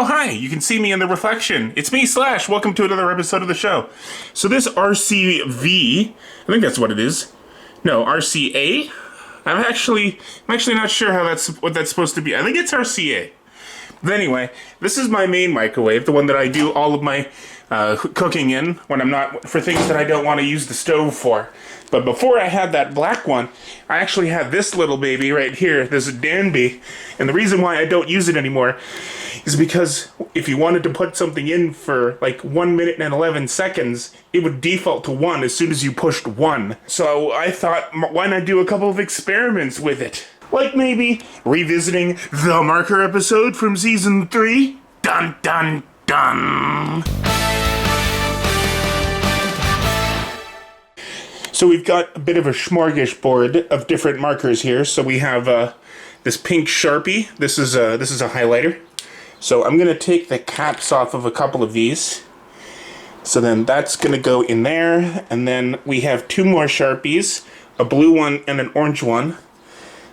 Oh, hi, you can see me in the reflection. It's me, Slash. Welcome to another episode of the show. So this RCV, I think that's what it is. No, RCA? I'm actually not sure what that's supposed to be. I think it's RCA. But anyway, this is my main microwave, the one that I do all of my cooking in when I'm not, for things that I don't want to use the stove for. But before I had that black one, I actually had this little baby right here, this Danby. And the reason why I don't use it anymore is because if you wanted to put something in for like 1 minute and 11 seconds, it would default to 1 as soon as you pushed 1. So I thought, why not do a couple of experiments with it? Like maybe revisiting the marker episode from season 3? Dun dun dun! So we've got a bit of a smorgasbord of different markers here. So we have this pink Sharpie. This is a highlighter. So I'm gonna take the caps off of a couple of these. So then that's gonna go in there, and then we have 2 more Sharpies, a blue one and an orange one.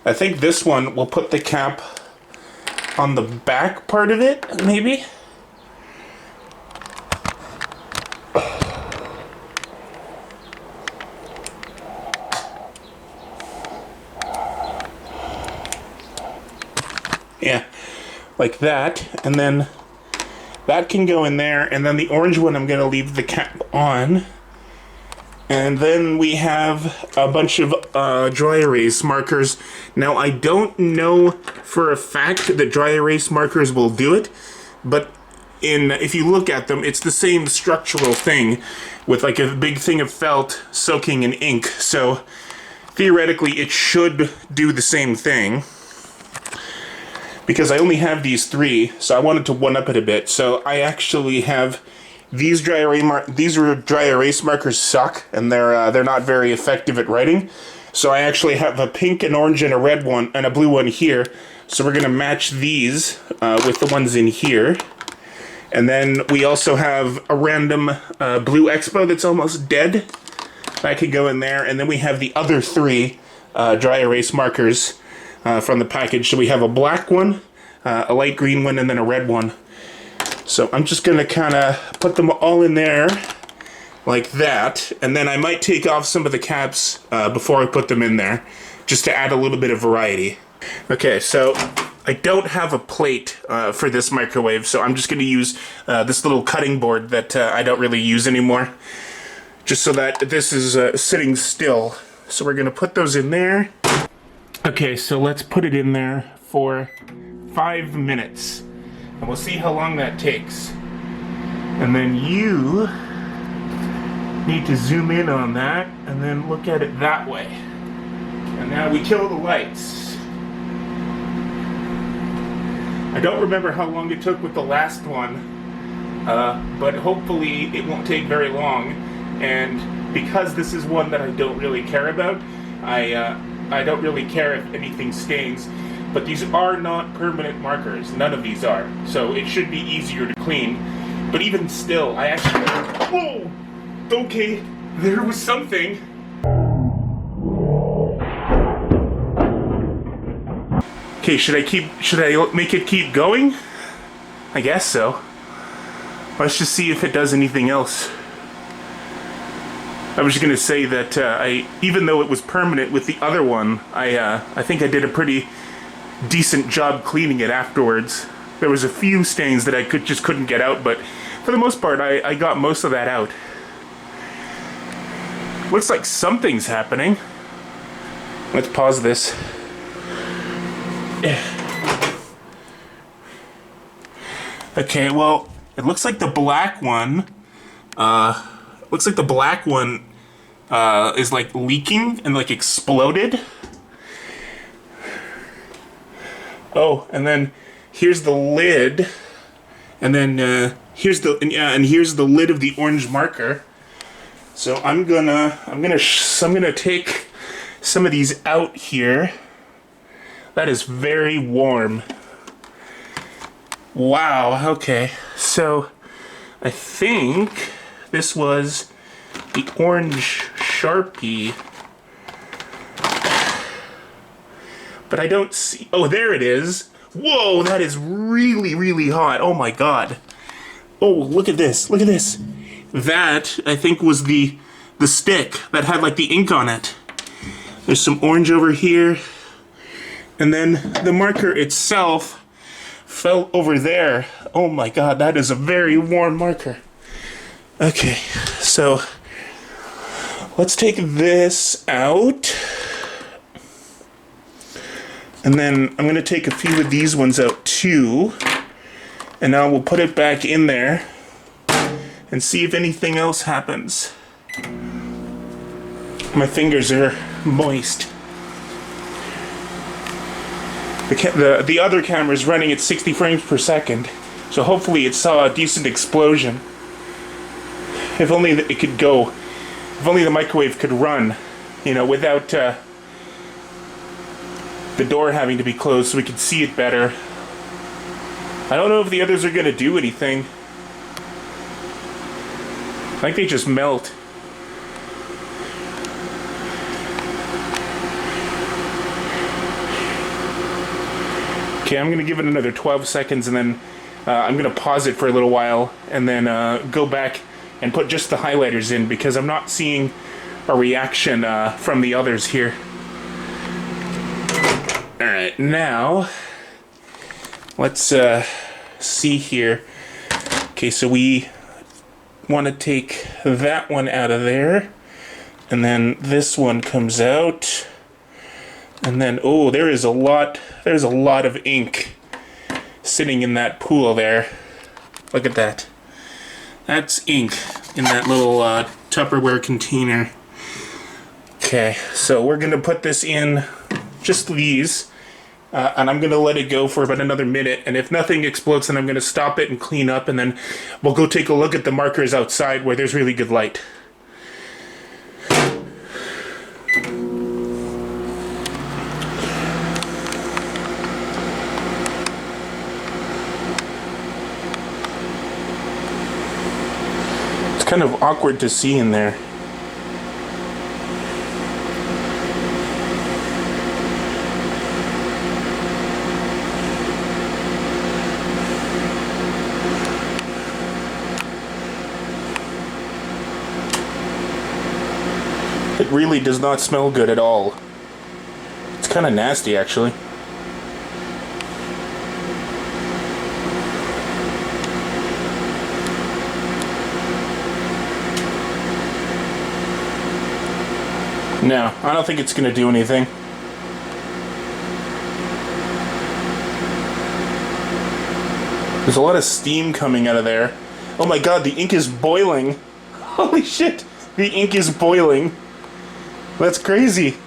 I think this one will put the cap on the back part of it, maybe? Yeah, like that, and then that can go in there, and then the orange one I'm gonna leave the cap on. And then we have a bunch of dry erase markers. Now I don't know for a fact that dry erase markers will do it, but if you look at them, it's the same structural thing with like a big thing of felt soaking in ink. So theoretically it should do the same thing. Because I only have these 3, so I wanted to one-up it a bit. So I actually have these dry erase markers suck, and they're not very effective at writing. So I actually have a pink, an orange, and a red one, and a blue one here. So we're gonna match these with the ones in here. And then we also have a random blue Expo that's almost dead. That could go in there. And then we have the other 3 dry erase markers from the package. So we have a black one, a light green one, and then a red one. So I'm just gonna kind of put them all in there like that, and then I might take off some of the caps before I put them in there, just to add a little bit of variety. Okay, so I don't have a plate for this microwave, so I'm just gonna use this little cutting board that I don't really use anymore, just so that this is sitting still. So we're gonna put those in there. Okay, so let's put it in there for 5 minutes. And we'll see how long that takes. And then you need to zoom in on that and then look at it that way. And now we kill the lights. I don't remember how long it took with the last one, but hopefully it won't take very long. And because this is one that I don't really care about, I don't really care if anything stains, but these are not permanent markers. None of these are. So it should be easier to clean. But even still, I actually... Whoa! Okay, there was something. Okay, should I make it keep going? I guess so. Let's just see if it does anything else. I was just gonna say that even though it was permanent with the other one, I think I did a pretty decent job cleaning it afterwards. There was a few stains that I just couldn't get out, but for the most part, I got most of that out. Looks like something's happening. Let's pause this. Okay, well, it looks like the black one. Is like leaking and like exploded. Oh, and then here's the lid, and then here's the lid of the orange marker. So I'm gonna take some of these out here. That is very warm. Wow. Okay, so I think this was the orange Sharpie, but I don't see... Oh, there it is. Whoa, that is really, really hot. Oh my god. Oh, look at this. Look at this. That, I think, was the stick that had like the ink on it. There's some orange over here. And then the marker itself fell over there. Oh my god, that is a very warm marker. Okay, so let's take this out. And then I'm going to take a few of these ones out too. And now we'll put it back in there and see if anything else happens. My fingers are moist. The other camera is running at 60 frames per second, so hopefully it saw a decent explosion. If only it could go, if only the microwave could run, you know, without the door having to be closed so we could see it better. I don't know if the others are going to do anything. I think they just melt. Okay, I'm going to give it another 12 seconds and then I'm going to pause it for a little while and then go back and put just the highlighters in because I'm not seeing a reaction from the others here. Alright, now let's see here. Okay, so we want to take that one out of there and then this one comes out. And then, oh, there's a lot of ink sitting in that pool there. Look at that. That's ink in that little Tupperware container. Okay, so we're going to put this in, just these, and I'm going to let it go for about another minute, and if nothing explodes, then I'm going to stop it and clean up, and then we'll go take a look at the markers outside where there's really good light. Kind of awkward to see in there. It really does not smell good at all. It's kind of nasty, actually. No, I don't think it's going to do anything. There's a lot of steam coming out of there. Oh my god, the ink is boiling. Holy shit, the ink is boiling. That's crazy.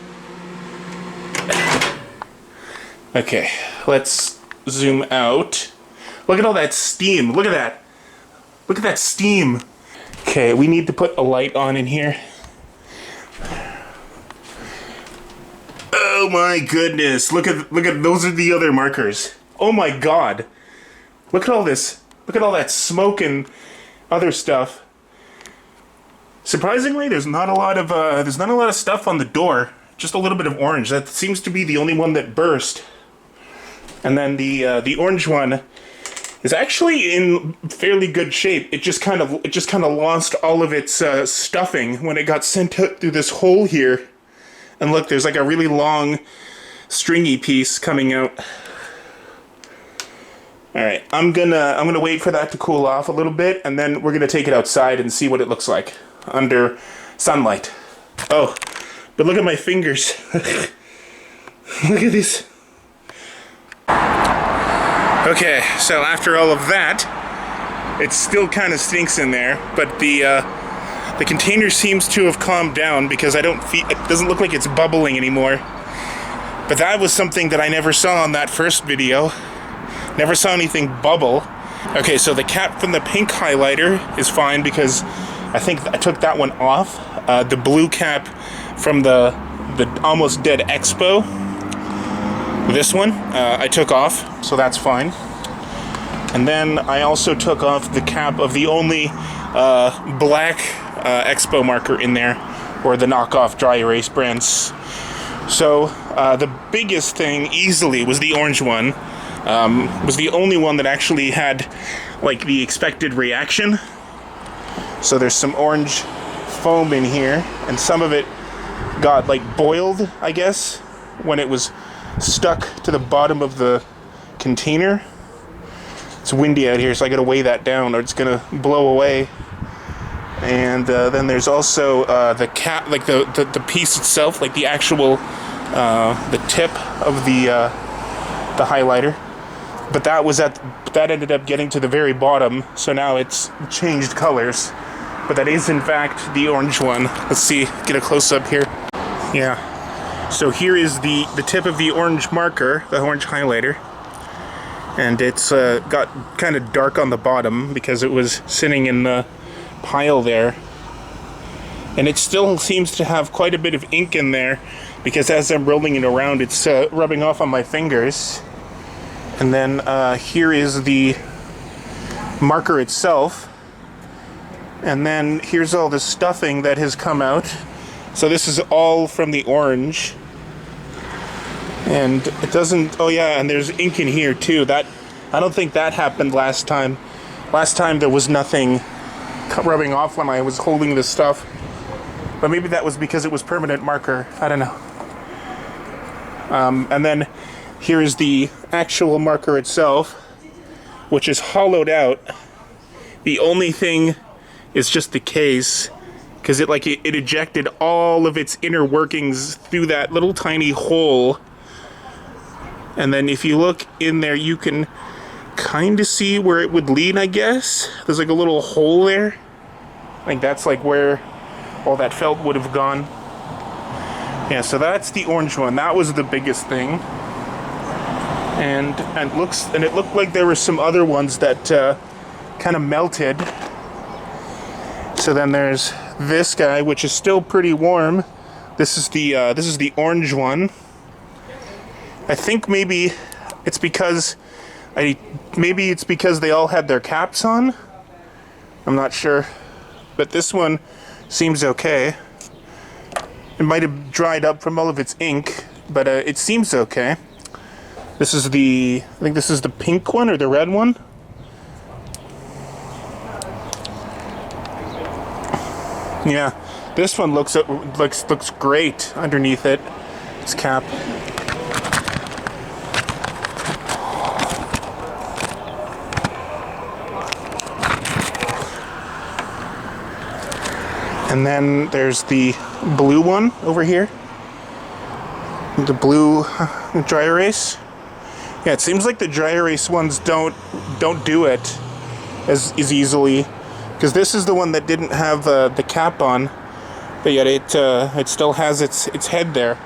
Okay, let's zoom out. Look at all that steam. Look at that. Look at that steam. Okay, we need to put a light on in here. Oh my goodness, look at those are the other markers. Oh my god. Look at all this. Look at all that smoke and other stuff. Surprisingly, there's not a lot of stuff on the door. Just a little bit of orange. That seems to be the only one that burst. And then the orange one is actually in fairly good shape. It just kind of lost all of its stuffing when it got sent out through this hole here. And look, there's like a really long, stringy piece coming out. All right, I'm gonna wait for that to cool off a little bit, and then we're gonna take it outside and see what it looks like under sunlight. Oh, but look at my fingers. Look at this. Okay, so after all of that, it still kind of stinks in there, but the container seems to have calmed down because it doesn't look like it's bubbling anymore. But that was something that I never saw on that first video. Never saw anything bubble. Okay, so the cap from the pink highlighter is fine because I think I took that one off. The blue cap from the Almost Dead Expo, this one, I took off, so that's fine. And then I also took off the cap of the only black Expo marker in there, or the knockoff dry erase brands. So the biggest thing easily was the orange one. was the only one that actually had like the expected reaction. So there's some orange foam in here, and some of it got like boiled, I guess, when it was stuck to the bottom of the container. It's windy out here, so I gotta weigh that down or it's gonna blow away. And then there's also the cap, like the piece itself, like the actual the tip of the highlighter. But that ended up getting to the very bottom, so now it's changed colors. But that is in fact the orange one. Let's see, get a close up here. Yeah. So here is the tip of the orange marker, the orange highlighter. And it's got kind of dark on the bottom because it was sitting in the pile there. And it still seems to have quite a bit of ink in there because as I'm rolling it around, it's rubbing off on my fingers. And then here is the marker itself. And then here's all the stuffing that has come out. So this is all from the orange. And it doesn't, oh yeah, and there's ink in here too. That, I don't think that happened last time. Last time there was nothing rubbing off when I was holding this stuff. But maybe that was because it was permanent marker. I don't know. And then here is the actual marker itself, which is hollowed out. The only thing is just the case, because it ejected all of its inner workings through that little tiny hole. And then if you look in there, you can kind of see where it would lead, I guess. There's like a little hole there. I think that's like where all that felt would have gone. Yeah, so that's the orange one. That was the biggest thing. And it looked like there were some other ones that kind of melted. So then there's this guy, which is still pretty warm. This is the orange one. I think maybe it's because they all had their caps on. I'm not sure, but this one seems okay. It might have dried up from all of its ink, but it seems okay. I think this is the pink one or the red one. Yeah, this one looks great underneath it. Its cap. And then there's the blue one over here. The blue dry erase. Yeah, it seems like the dry erase ones don't do it as easily, because this is the one that didn't have the cap on, but yet it still has its head there.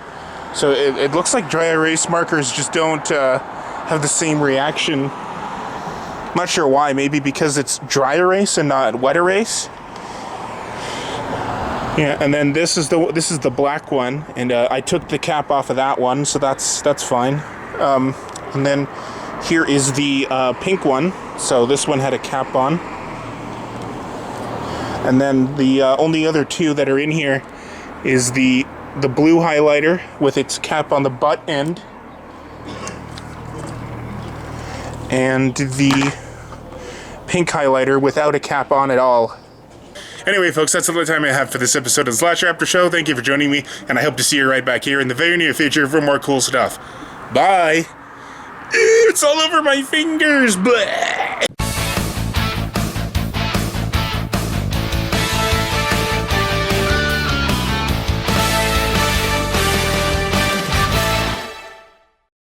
So it looks like dry erase markers just don't have the same reaction. I'm not sure why. Maybe because it's dry erase and not wet erase. Yeah, and then this is the black one, and I took the cap off of that one, so that's fine. And then here is the pink one, so this one had a cap on. And then the only other two that are in here is the blue highlighter with its cap on the butt end, and the pink highlighter without a cap on at all. Anyway, folks, that's all the time I have for this episode of Slasher After Show. Thank you for joining me, and I hope to see you right back here in the very near future for more cool stuff. Bye! It's all over my fingers! Blah!